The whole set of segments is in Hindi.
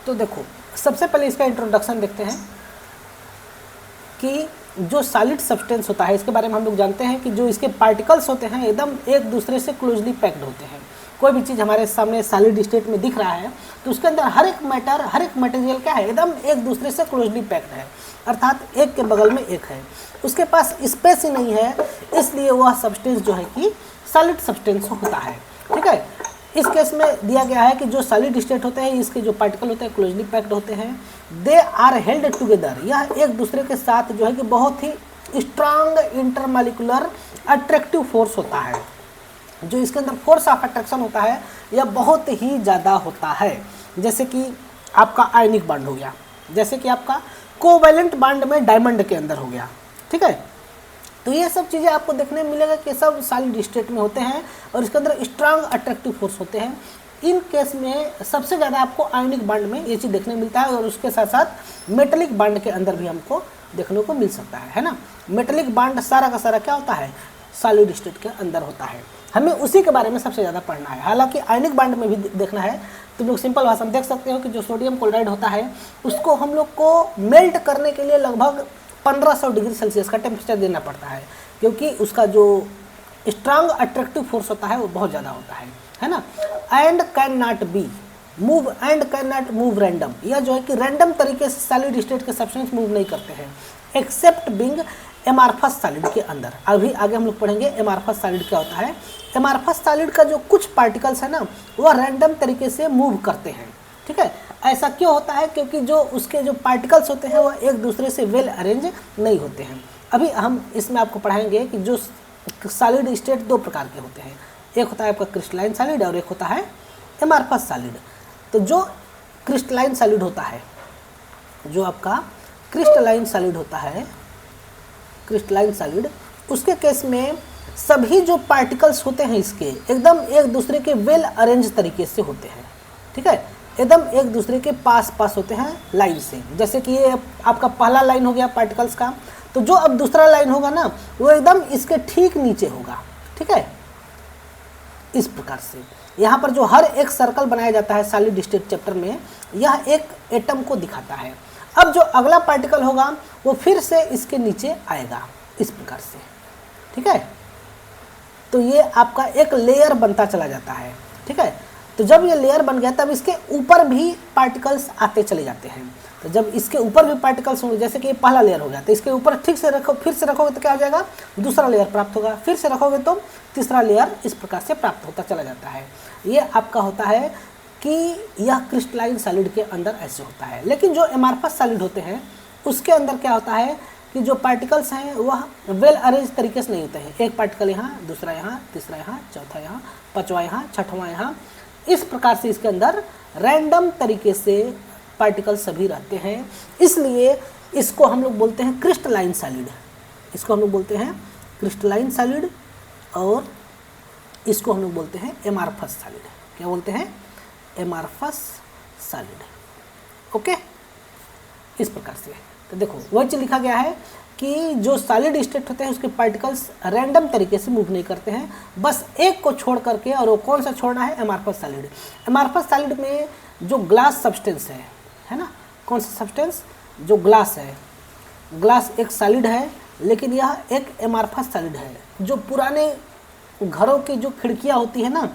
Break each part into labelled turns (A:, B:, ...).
A: तो देखो, सबसे पहले इसका इंट्रोडक्शन देखते हैं कि जो सॉलिड सब्सटेंस होता है इसके बारे में हम लोग जानते हैं कि जो इसके पार्टिकल्स होते हैं एकदम एक दूसरे से क्लोजली पैक्ड होते हैं। कोई भी चीज़ हमारे सामने सॉलिड स्टेट में दिख रहा है तो उसके अंदर हर एक मैटर, हर एक मटेरियल क्या है, एकदम एक दूसरे से क्लोजली पैक्ड है, अर्थात एक के बगल में एक है, उसके पास स्पेस ही नहीं है, इसलिए वह सब्सटेंस जो है कि सॉलिड सब्सटेंस होता है। ठीक है, इस केस में दिया गया है कि जो सॉलिड स्टेट होते हैं इसके जो पार्टिकल होते हैं क्लोजली पैक्ड होते हैं, दे आर हेल्ड टुगेदर, यह एक दूसरे के साथ जो है कि बहुत ही स्ट्रांग इंटरमॉलिक्यूलर अट्रैक्टिव फोर्स होता है। जो इसके अंदर फोर्स ऑफ अट्रैक्शन होता है यह बहुत ही ज़्यादा होता है। जैसे कि आपका आयनिक बॉन्ड हो गया, जैसे कि आपका कोवैलेंट बॉन्ड में डायमंड के अंदर हो गया। ठीक है, तो ये सब चीज़ें आपको देखने में मिलेगा कि सब सॉलिड स्टेट में होते हैं और इसके अंदर स्ट्रांग अट्रैक्टिव फोर्स होते हैं। इन केस में सबसे ज़्यादा आपको आयनिक बॉन्ड में ये चीज़ देखने मिलता है और उसके साथ साथ मेटलिक बॉन्ड के अंदर भी हमको देखने को मिल सकता है ना। मेटलिक बॉन्ड सारा का सारा क्या होता है, सॉलिड स्टेट के अंदर होता है। हमें उसी के बारे में सबसे ज़्यादा पढ़ना है, हालांकि आयनिक बॉन्ड में भी देखना है। तुम लोग सिंपल भाषा में देख सकते हो कि जो सोडियम क्लोराइड होता है उसको हम लोग को मेल्ट करने के लिए लगभग 1500 डिग्री सेल्सियस का टेम्परेचर देना पड़ता है, क्योंकि उसका जो स्ट्रांग अट्रैक्टिव फोर्स होता है वो बहुत ज़्यादा होता है ना। And can not be move, and can not move random, यह जो है कि रैंडम तरीके से सॉलिड स्टेट के सब्सटेंस मूव नहीं करते हैं एक्सेप्ट बिंग एमार्फस सॉलिड के अंदर। अभी आगे हम लोग पढ़ेंगे एमार्फस सॉलिड क्या होता है। एमार्फस सॉलिड का जो कुछ पार्टिकल्स है ना वह रैंडम तरीके से मूव करते हैं। ठीक है, ऐसा क्यों होता है, क्योंकि जो उसके जो पार्टिकल्स होते हैं वह एक दूसरे से वेल अरेंज नहीं होते हैं। अभी हम इसमें आपको पढ़ाएंगे कि जो सॉलिड स्टेट दो प्रकार के होते हैं, एक होता है आपका क्रिस्टलाइन सॉलिड और एक होता है एमार्फस सॉलिड। तो जो क्रिस्टलाइन सॉलिड होता है, जो आपका क्रिस्टलाइन सॉलिड होता है, क्रिस्टलाइन सॉलिड, उसके केस में सभी जो पार्टिकल्स होते हैं इसके एकदम एक दूसरे के वेल अरेंज तरीके से होते हैं। ठीक है, एकदम एक दूसरे के पास पास होते हैं लाइन से। जैसे कि ये आपका पहला लाइन हो गया पार्टिकल्स का, तो जो अब दूसरा लाइन होगा ना वो एकदम इसके ठीक नीचे होगा। ठीक है, इस प्रकार से यहाँ पर जो हर एक सर्कल बनाया जाता है सॉलिड स्टेट चैप्टर में, यह एक एटम को दिखाता है। अब जो अगला पार्टिकल होगा वो फिर से इसके नीचे आएगा इस प्रकार से। ठीक है, तो ये आपका एक लेयर बनता चला जाता है। ठीक है, तो जब ये लेयर बन गया तब इसके ऊपर भी पार्टिकल्स आते चले जाते हैं। तो जब इसके ऊपर भी पार्टिकल्स होंगे, जैसे कि ये पहला लेयर हो गया, तो इसके ऊपर ठीक से रखो, फिर से रखोगे तो क्या हो जाएगा, दूसरा लेयर प्राप्त होगा, फिर से रखोगे तो तीसरा लेयर, इस प्रकार से प्राप्त होता चला जाता है। ये आपका होता है कि यह क्रिस्टलाइन सॉलिड के अंदर ऐसे होता है। लेकिन जो एमार्फस सॉलिड होते हैं उसके अंदर क्या होता है कि जो पार्टिकल्स हैं वह वेल अरेंज तरीके से नहीं होते हैं। एक पार्टिकल यहाँ, दूसरा यहाँ, तीसरा यहाँ, चौथा यहाँ, पाँचवा यहाँ, छठवां यहाँ, इस प्रकार से इसके अंदर रैंडम तरीके से पार्टिकल सभी रहते हैं। इसलिए इसको हम लोग बोलते हैं क्रिस्टलाइन सॉलिड, इसको हम लोग बोलते हैं क्रिस्टलाइन सॉलिड, और इसको हम लोग बोलते हैं एमार्फस सॉलिड। क्या बोलते हैं, एमार्फस सॉलिड। ओके, इस प्रकार से। तो देखो वही चीज़ लिखा गया है कि जो सॉलिड स्टेट होते हैं उसके पार्टिकल्स रैंडम तरीके से मूव नहीं करते हैं, बस एक को छोड़ करके, और वो कौन सा छोड़ना है, एमार्फस सॉलिड। एमार्फस सॉलिड में जो ग्लास सब्सटेंस है ना, कौन सा सब्सटेंस, जो ग्लास है, ग्लास एक सॉलिड है लेकिन यह एक एमार्फस सॉलिड है। जो पुराने घरों की जो खिड़कियाँ होती है ना,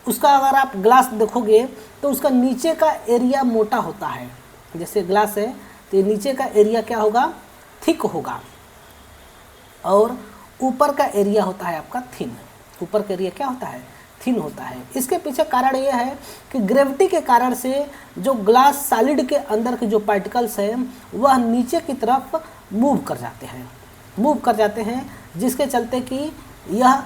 A: उसका अगर आप ग्लास देखोगे तो उसका नीचे का एरिया मोटा होता है। जैसे ग्लास है तो ये नीचे का एरिया क्या होगा, थिक होगा, और ऊपर का एरिया होता है आपका थिन। ऊपर का एरिया क्या होता है, थिन होता है। इसके पीछे कारण यह है कि ग्रेविटी के कारण से जो ग्लास सॉलिड के अंदर के जो पार्टिकल्स हैं वह नीचे की तरफ मूव कर जाते हैं, जिसके चलते कि यह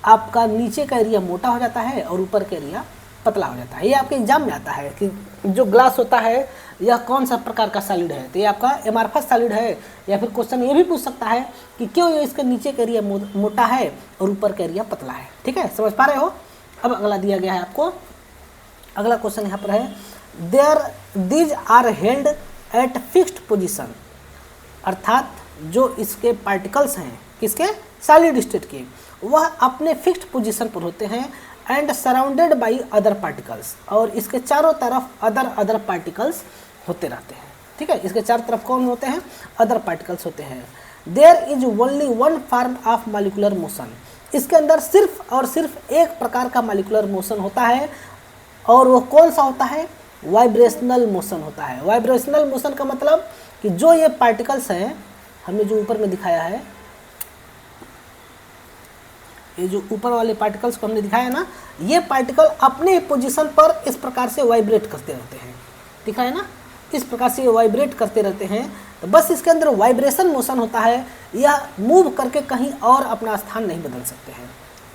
A: आपका नीचे का एरिया मोटा हो जाता है और ऊपर का एरिया पतला हो जाता है। ये आपके एग्जाम में आता है कि जो ग्लास होता है यह कौन सा प्रकार का सॉलिड है, तो ये आपका एमार्फस सॉलिड है। या फिर क्वेश्चन ये भी पूछ सकता है कि क्यों ये इसके नीचे का एरिया मोटा है और ऊपर का एरिया पतला है। ठीक है, समझ पा रहे हो। अब अगला दिया गया है आपको, अगला क्वेश्चन यहाँ पर है, these are held at fixed position, अर्थात जो इसके पार्टिकल्स हैं किसके, सॉलिड स्टेट के, वह अपने फिक्स्ड पोजीशन पर होते हैं and surrounded by other particles, और इसके चारों तरफ अदर पार्टिकल्स होते रहते हैं। ठीक है, इसके चारों तरफ कौन होते हैं? अदर पार्टिकल्स होते हैं। There is only one form of molecular motion, इसके अंदर सिर्फ और सिर्फ एक प्रकार का मॉलिक्यूलर मोशन होता है, और वो कौन सा होता है? वाइब्रेशनल मोशन होता है। वाइब्रेशनल मोशन का मतलब कि जो ये पार्टिकल्स हैं, हमने जो ऊपर में दिखाया है, ये जो ऊपर वाले पार्टिकल्स को हमने दिखाया ना, ये पार्टिकल अपने पोजीशन पर इस प्रकार से वाइब्रेट करते रहते हैं। दिखाया ना, इस प्रकार से ये वाइब्रेट करते रहते हैं, तो बस इसके अंदर वाइब्रेशन मोशन होता है, यह मूव करके कहीं और अपना स्थान नहीं बदल सकते हैं।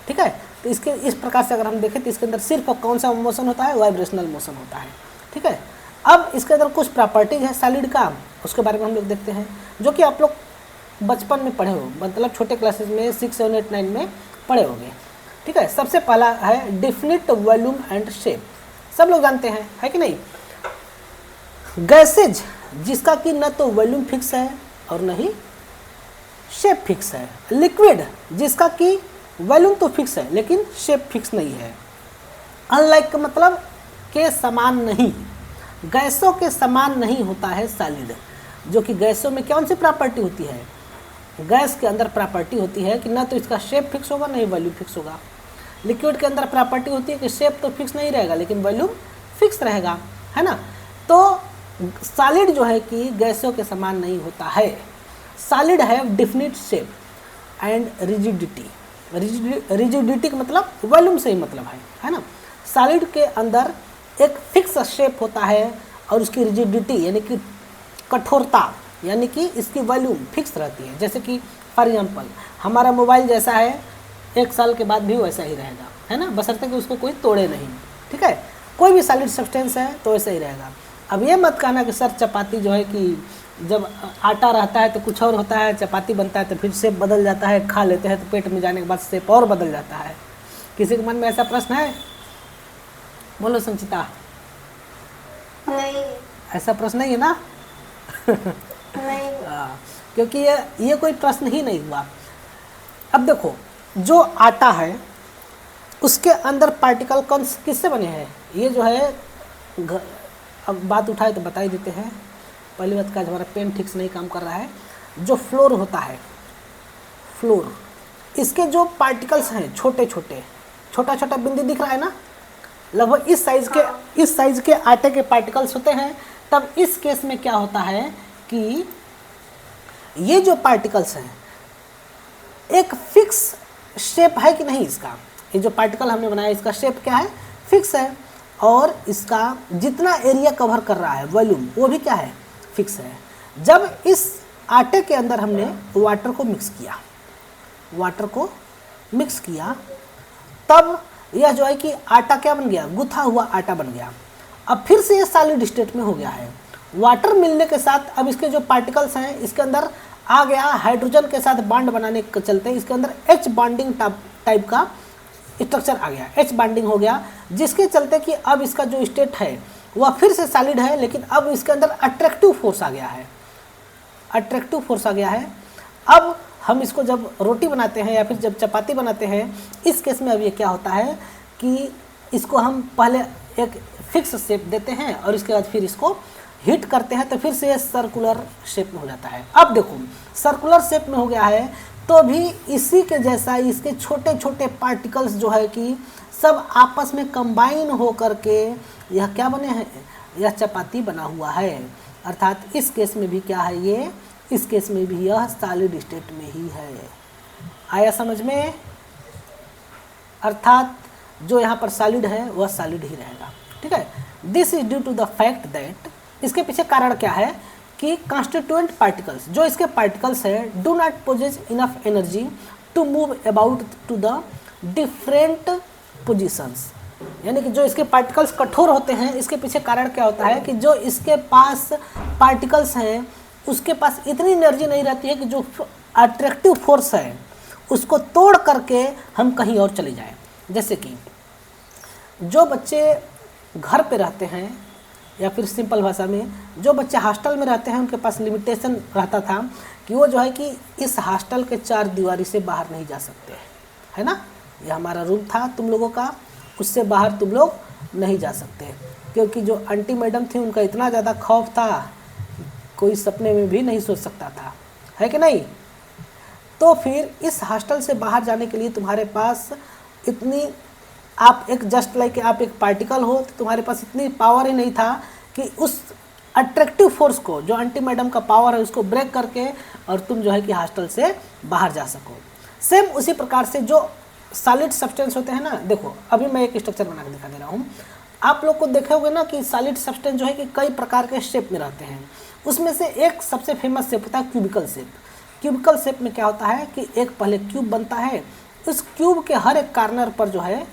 A: ठीक है, तो इसके इस प्रकार से अगर हम देखें तो इसके अंदर सिर्फ कौन सा मोशन होता है? वाइब्रेशनल मोशन होता है। ठीक है, अब इसके अंदर कुछ प्रॉपर्टीज है सॉलिड का, उसके बारे में हम लोग देखते हैं, जो कि आप लोग बचपन में पढ़े हो, मतलब छोटे क्लासेस में 6, 7, 8, 9 में पढ़े होंगे। ठीक है, सबसे पहला है डिफिनिट वॉल्यूम एंड शेप, सब लोग जानते हैं, है कि नहीं? गैसेज जिसका कि न तो वॉल्यूम फिक्स है और न ही शेप फिक्स है। लिक्विड जिसका कि वॉल्यूम तो फिक्स है लेकिन शेप फिक्स नहीं है। अनलाइक का मतलब के समान नहीं, गैसों के समान नहीं होता है सॉलिड, जो कि गैसों में कौन सी प्रॉपर्टी होती है? गैस के अंदर प्रॉपर्टी होती है कि ना तो इसका शेप फिक्स होगा, नहीं वॉल्यूम फिक्स होगा। लिक्विड के अंदर प्रॉपर्टी होती है कि शेप तो फिक्स नहीं रहेगा लेकिन वॉल्यूम फिक्स रहेगा, है ना? तो सॉलिड जो है कि गैसों के समान नहीं होता है। सॉलिड है definite shape and rigidity. Rigidity का मतलब वॉल्यूम से ही मतलब है ना? सॉलिड के अंदर एक फिक्स शेप होता है और उसकी रिजिडिटी यानी कि कठोरता, यानी कि इसकी वॉल्यूम फिक्स रहती है। जैसे कि फॉर एग्जांपल हमारा मोबाइल जैसा है, 1 साल के बाद भी वैसा ही रहेगा, है ना, बशर्ते कि उसको कोई तोड़े नहीं। ठीक है, कोई भी सॉलिड सब्सटेंस है तो वैसा ही रहेगा। अब ये मत कहना कि सर चपाती जो है कि जब आटा रहता है तो कुछ और होता है, चपाती बनता है तो फिर शेप बदल जाता है, खा लेते हैं तो पेट में जाने के बाद शेप और बदल जाता है। किसी के मन में ऐसा प्रश्न है? बोलो संचिता।
B: नहीं,
A: ऐसा प्रश्न नहीं है ना?
B: नहीं।
A: क्योंकि ये कोई प्रश्न ही नहीं हुआ। अब देखो, जो आटा है उसके अंदर पार्टिकल कौन किससे बने हैं? ये जो है अब बात उठाए तो बता ही देते हैं। पहली बात का हमारा पेन ठीक से नहीं काम कर रहा है। जो फ्लोर होता है, फ्लोर, इसके जो पार्टिकल्स हैं छोटे छोटे, छोटा छोटा बिंदु दिख रहा है ना, लगभग इस साइज के आटे के पार्टिकल्स होते हैं। तब इस केस में क्या होता है कि ये जो पार्टिकल्स हैं एक फिक्स शेप है कि नहीं? इसका ये जो पार्टिकल हमने बनाया इसका शेप क्या है? फिक्स है, और इसका जितना एरिया कवर कर रहा है वॉल्यूम वो भी क्या है? फिक्स है। जब इस आटे के अंदर हमने वाटर को मिक्स किया तब यह जो है कि आटा क्या बन गया? गुथा हुआ आटा बन गया। अब फिर से ये सॉलिड स्टेट में हो गया है। वाटर मिलने के साथ अब इसके जो पार्टिकल्स हैं इसके अंदर आ गया, हाइड्रोजन के साथ बॉन्ड बनाने के चलते इसके अंदर H बॉन्डिंग टाइप का स्ट्रक्चर आ गया, H बॉन्डिंग हो गया, जिसके चलते कि अब इसका जो स्टेट है वह फिर से सॉलिड है, लेकिन अब इसके अंदर अट्रैक्टिव फोर्स आ गया है। अब हम इसको जब रोटी बनाते हैं या फिर जब चपाती बनाते हैं, इस केस में अब ये क्या होता है कि इसको हम पहले एक फिक्स शेप देते हैं और इसके बाद फिर इसको हीट करते हैं तो फिर से ये सर्कुलर शेप में हो जाता है। अब देखो सर्कुलर शेप में हो गया है तो भी इसी के जैसा इसके छोटे छोटे पार्टिकल्स जो है कि सब आपस में कंबाइन हो करके यह क्या बने हैं? यह चपाती बना हुआ है। अर्थात इस केस में भी क्या है ये? इस केस में भी यह सॉलिड स्टेट में ही है। आया समझ में? अर्थात जो यहाँ पर सॉलिड है वह सॉलिड ही रहेगा। ठीक है, this is due to the fact that, इसके पीछे कारण क्या है कि कॉन्स्टिट्यूएंट पार्टिकल्स, जो इसके पार्टिकल्स है, do not possess enough energy to move about to the different positions. यानी कि जो इसके पार्टिकल्स कठोर होते हैं, इसके पीछे कारण क्या होता है कि जो इसके पास पार्टिकल्स हैं उसके पास इतनी एनर्जी नहीं रहती है कि जो अट्रैक्टिव फोर्स है उसको तोड़ करके हम कहीं और चले जाएं। जैसे कि जो बच्चे घर पे रहते हैं या फिर सिंपल भाषा में जो बच्चे हॉस्टल में रहते हैं उनके पास लिमिटेशन रहता था कि वो जो है कि इस हॉस्टल के 4 दीवारी से बाहर नहीं जा सकते, है ना। ये हमारा रूम था तुम लोगों का, उससे बाहर तुम लोग नहीं जा सकते, क्योंकि जो आंटी मैडम थी उनका इतना ज़्यादा खौफ था कि कोई सपने में भी नहीं सोच सकता था, है कि नहीं। तो फिर इस हॉस्टल से बाहर जाने के लिए तुम्हारे पास इतनी, आप एक जस्ट लाइक आप एक पार्टिकल हो, तो तुम्हारे पास इतनी पावर ही नहीं था कि उस अट्रैक्टिव फोर्स को, जो आंटी मैडम का पावर है, उसको ब्रेक करके और तुम जो है कि हॉस्टल से बाहर जा सको। सेम उसी प्रकार से जो सॉलिड सब्सटेंस होते हैं ना, देखो अभी मैं एक स्ट्रक्चर बना के दिखा दे रहा हूँ। आप लोग को देखे होंगे ना कि सॉलिड सब्सटेंस जो है कि कई प्रकार के शेप में रहते हैं। उसमें से एक सबसे फेमस शेप होता है क्यूबिकल शेप। क्यूबिकल शेप में क्या होता है कि एक पहले क्यूब बनता है, उस क्यूब के हर एक कॉर्नर पर जो है,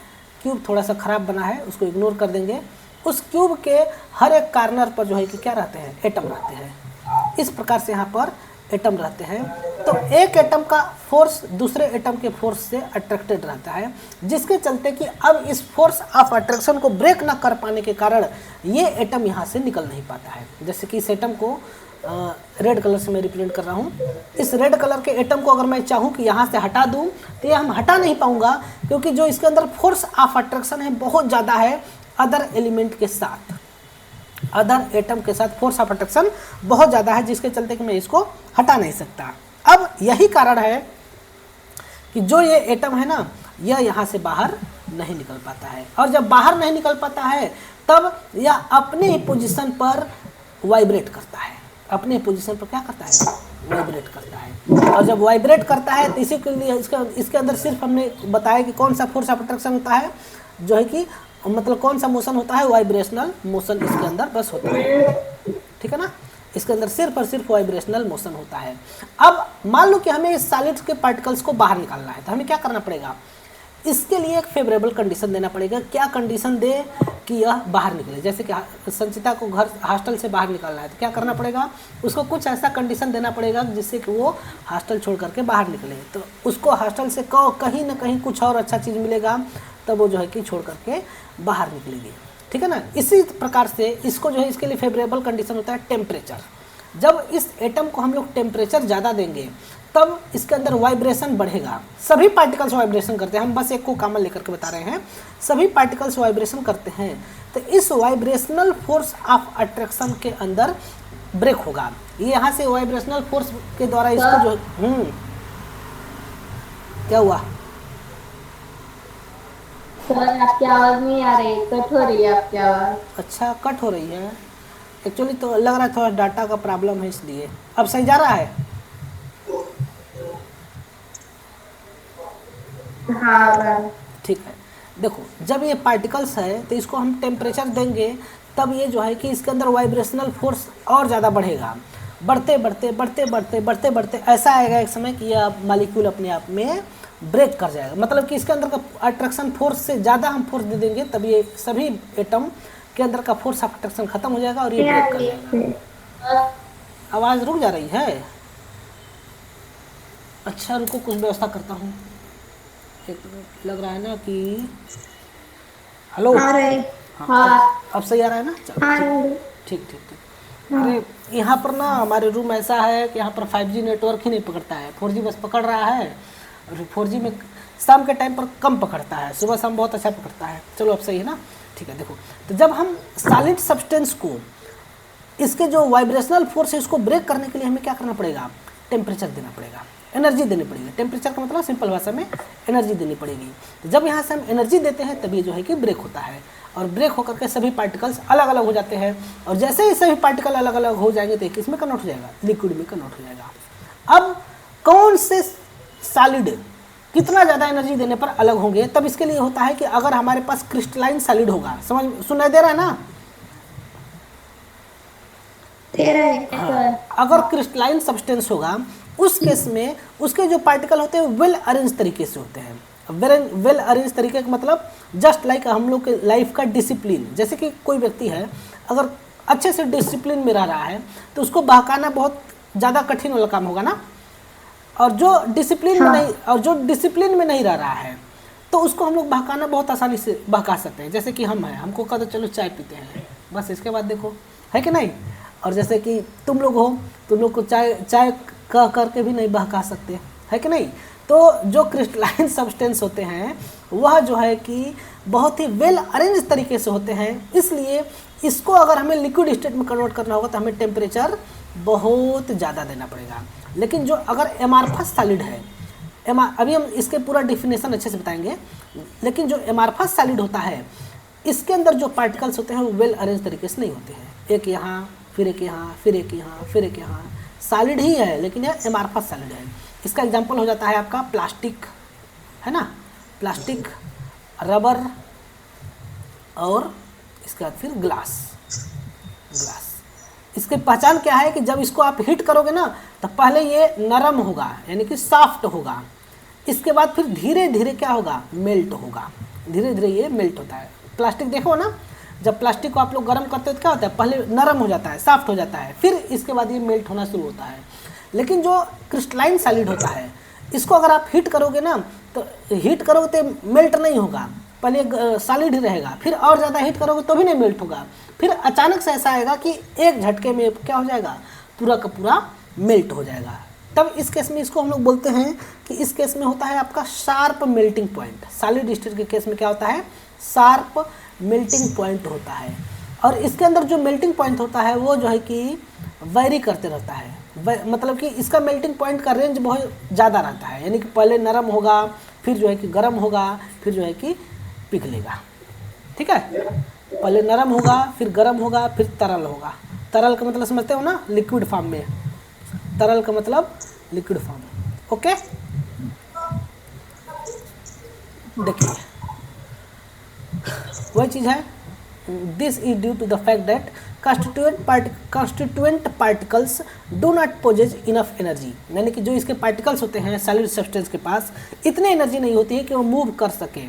A: क्यूब थोड़ा सा ख़राब बना है उसको इग्नोर कर देंगे, उस क्यूब के हर एक कॉर्नर पर जो है कि क्या रहते हैं, एटम रहते हैं। इस प्रकार से यहाँ पर एटम रहते हैं। तो एक एटम का फोर्स दूसरे एटम के फोर्स से अट्रैक्टेड रहता है, जिसके चलते कि अब इस फोर्स ऑफ अट्रैक्शन को ब्रेक ना कर पाने के कारण ये एटम यहाँ से निकल नहीं पाता है। जैसे कि इस एटम को रेड कलर से मैं रिप्रेजेंट कर रहा हूँ। इस रेड कलर के एटम को अगर मैं चाहूँ कि यहाँ से हटा दूँ तो ये हम हटा नहीं पाऊँगा, क्योंकि जो इसके अंदर फोर्स ऑफ अट्रैक्शन है बहुत ज़्यादा है अदर एलिमेंट के साथ, अदर एटम के साथ फोर्स ऑफ अट्रैक्शन बहुत ज़्यादा है, जिसके चलते कि मैं इसको हटा नहीं सकता। अब यही कारण है कि जो ये एटम है ना, यह यहाँ से बाहर नहीं निकल पाता है, और जब बाहर नहीं निकल पाता है तब यह अपने पोजीशन पर वाइब्रेट करता है। अपने पोजीशन पर क्या करता है, वाइब्रेट करता है। और जब वाइब्रेट करता है तो इसी के लिए इसके अंदर सिर्फ हमने बताया कि कौन सा फोर्स ऑफ अट्रैक्शन होता है, जो है कि मतलब कौन सा मोशन होता है, वाइब्रेशनल मोशन इसके अंदर बस होता है, ठीक है ना। इसके अंदर सिर्फ और सिर्फ वाइब्रेशनल मोशन होता है। अब मान लो कि हमें इस सॉलिड्स के पार्टिकल्स को बाहर निकालना है, तो हमें क्या करना पड़ेगा, इसके लिए एक फेवरेबल कंडीशन देना पड़ेगा। क्या कंडीशन दे कि यह बाहर निकले। जैसे कि संचिता को घर हॉस्टल से बाहर निकालना है, तो क्या करना पड़ेगा, उसको कुछ ऐसा कंडीशन देना पड़ेगा जिससे कि वो हॉस्टल छोड़ करके बाहर निकले। तो उसको हॉस्टल से कहीं ना कहीं कुछ और अच्छा चीज़ मिलेगा, तब वो जो है कि छोड़ करके बाहर निकलेगी, ठीक है ना। इसी प्रकार से इसको जो है, इसके लिए फेवरेबल कंडीशन होता है टेम्परेचर। जब इस एटम को हम लोग टेम्परेचर ज़्यादा देंगे तब इसके अंदर वाइब्रेशन बढ़ेगा। सभी पार्टिकल्स वाइब्रेशन करते हैं, हम बस एक को कॉमन लेकर के बता रहे हैं, सभी पार्टिकल्स वाइब्रेशन करते हैं। तो इस वाइब्रेशनल फोर्स ऑफ अट्रैक्शन के अंदर ब्रेक होगा। ये यहाँ से वाइब्रेशनल फोर्स के द्वारा इसको जो क्या हुआ,
B: सर आपकी आवाज नहीं आ रही, कट हो रही है आपकी आवाज।
A: अच्छा कट हो रही है, एक्चुअली तो लग रहा है थोड़ा डाटा का प्रॉब्लम है इसलिए। अब सही जा रहा है,
B: हाँ
A: ठीक है। देखो जब ये पार्टिकल्स है तो इसको हम टेम्परेचर देंगे, तब ये जो है कि इसके अंदर वाइब्रेशनल फोर्स और ज़्यादा बढ़ेगा। बढ़ते बढ़ते बढ़ते बढ़ते बढ़ते बढ़ते ऐसा आएगा एक समय कि यह मॉलिक्यूल अपने आप में ब्रेक कर जाएगा। मतलब कि इसके अंदर का अट्रैक्शन फोर्स से ज़्यादा हम फोर्स दे देंगे, तब ये सभी एटम के अंदर का फोर्स ऑफ अट्रैक्शन खत्म हो जाएगा और ये ब्रेक कर जाएगा। आवाज़ रुक जा रही है, अच्छा रुको कुछ व्यवस्था करता हूँ। एक लग रहा है ना कि हेलो, हाँ अब सही आ रहा है ना, चलो ठीक ठीक ठीक। अरे यहाँ पर ना हमारे रूम ऐसा है कि यहाँ पर 5G नेटवर्क ही नहीं पकड़ता है, 4G बस पकड़ रहा है, और 4G में शाम के टाइम पर कम पकड़ता है, सुबह शाम बहुत अच्छा पकड़ता है। चलो अब सही है ना, ठीक है। देखो तो जब हम सॉलिड सब्सटेंस को, इसके जो वाइब्रेशनल फोर्स है इसको ब्रेक करने के लिए हमें क्या करना पड़ेगा, टेम्परेचर देना पड़ेगा, एनर्जी देनी पड़ेगी। टेम्परेचर का मतलब सिंपल भाषा में एनर्जी देनी पड़ेगी। तो जब यहाँ से हम एनर्जी देते हैं तभी जो है कि ब्रेक होता है, और ब्रेक होकर के सभी पार्टिकल्स अलग अलग हो जाते हैं। और जैसे ही सभी पार्टिकल अलग अलग हो जाएंगे तो किस में कन्वर्ट हो जाएगा, लिक्विड में कन्वर्ट हो जाएगा। अब कौन से सॉलिड कितना ज़्यादा एनर्जी देने पर अलग होंगे, तब इसके लिए होता है कि अगर हमारे पास क्रिस्टलाइन सॉलिड होगा, समझ सुनाई दे रहा है ना, हाँ, अगर क्रिस्टलाइन सब्सटेंस होगा उस केस में उसके जो पार्टिकल होते हैं वेल अरेंज तरीके से होते हैं। वेल अरेंज तरीके का मतलब जस्ट लाइक हम लोग के लाइफ का डिसिप्लिन। जैसे कि कोई व्यक्ति है अगर अच्छे से डिसिप्लिन में रह रहा है तो उसको बहकाना बहुत ज़्यादा कठिन वाला काम होगा ना, और जो डिसिप्लिन में नहीं रह रहा है तो उसको हम लोग बहकाना बहुत आसानी से बहका सकते हैं। जैसे कि हम हैं, हमको कहते चलो चाय पीते हैं, बस इसके बाद देखो, है कि नहीं। और जैसे कि तुम लोग हो, तुम लोग को चाय कह करके भी नहीं बहका सकते, है कि नहीं। तो जो क्रिस्टलाइन सब्सटेंस होते हैं वह जो है कि बहुत ही वेल अरेंज तरीके से होते हैं, इसलिए इसको अगर हमें लिक्विड स्टेट में कन्वर्ट करना होगा तो हमें टेम्परेचर बहुत ज़्यादा देना पड़ेगा। लेकिन जो अगर एमार्फस सॉलिड है, अभी हम इसके पूरा डिफिनेशन अच्छे से बताएंगे, लेकिन जो एमार्फस सॉलिड होता है इसके अंदर जो पार्टिकल्स होते हैं वो वेल अरेंज तरीके से नहीं होते हैं, एक यहाँ फिर एक यहाँ फिर एक यहाँ फिर एक यहाँ, सॉलिड ही है लेकिन यह एमार्फस सॉलिड है। इसका एग्जांपल हो जाता है आपका प्लास्टिक, है ना, प्लास्टिक, रबर और इसके बाद फिर ग्लास। इसकी पहचान क्या है कि जब इसको आप हीट करोगे ना तो पहले ये नरम होगा यानी कि सॉफ्ट होगा, इसके बाद फिर धीरे धीरे क्या होगा, मेल्ट होगा, धीरे धीरे ये मेल्ट होता है। प्लास्टिक देखो ना, जब प्लास्टिक को आप लोग गर्म करते हो तो क्या होता है, पहले नरम हो जाता है, सॉफ्ट हो जाता है, फिर इसके बाद ये मेल्ट होना शुरू होता है। लेकिन जो क्रिस्टलाइन सॉलिड होता है इसको अगर आप हीट करोगे ना तो हीट करोगे तो मेल्ट नहीं होगा, पहले सॉलिड ही रहेगा, फिर और ज़्यादा हीट करोगे तो भी नहीं मेल्ट होगा, फिर अचानक से ऐसा आएगा कि एक झटके में क्या हो जाएगा, पूरा का पूरा मेल्ट हो जाएगा। तब इस केस में इसको हम लोग बोलते हैं कि इस केस में होता है आपका sharp melting point. Solid state के केस में क्या होता है, शार्प मेल्टिंग पॉइंट होता है। और इसके अंदर जो मेल्टिंग पॉइंट होता है वो जो है कि वेरी करते रहता है, मतलब कि इसका मेल्टिंग पॉइंट का रेंज बहुत ज़्यादा रहता है, यानी कि पहले नरम होगा, फिर जो है कि गर्म होगा, फिर जो है कि पिघलेगा। ठीक है, पहले नरम होगा, फिर गर्म होगा, फिर तरल होगा। तरल का मतलब समझते हो ना, लिक्विड फॉर्म में, तरल का मतलब लिक्विड फॉर्म। ओके, देखिए वही चीज़ है। This is due to the fact that constituent particles do not possess enough energy, यानी कि जो इसके पार्टिकल्स होते हैं सॉलिड सब्सटेंस के पास इतनी एनर्जी नहीं होती है कि वो मूव कर सके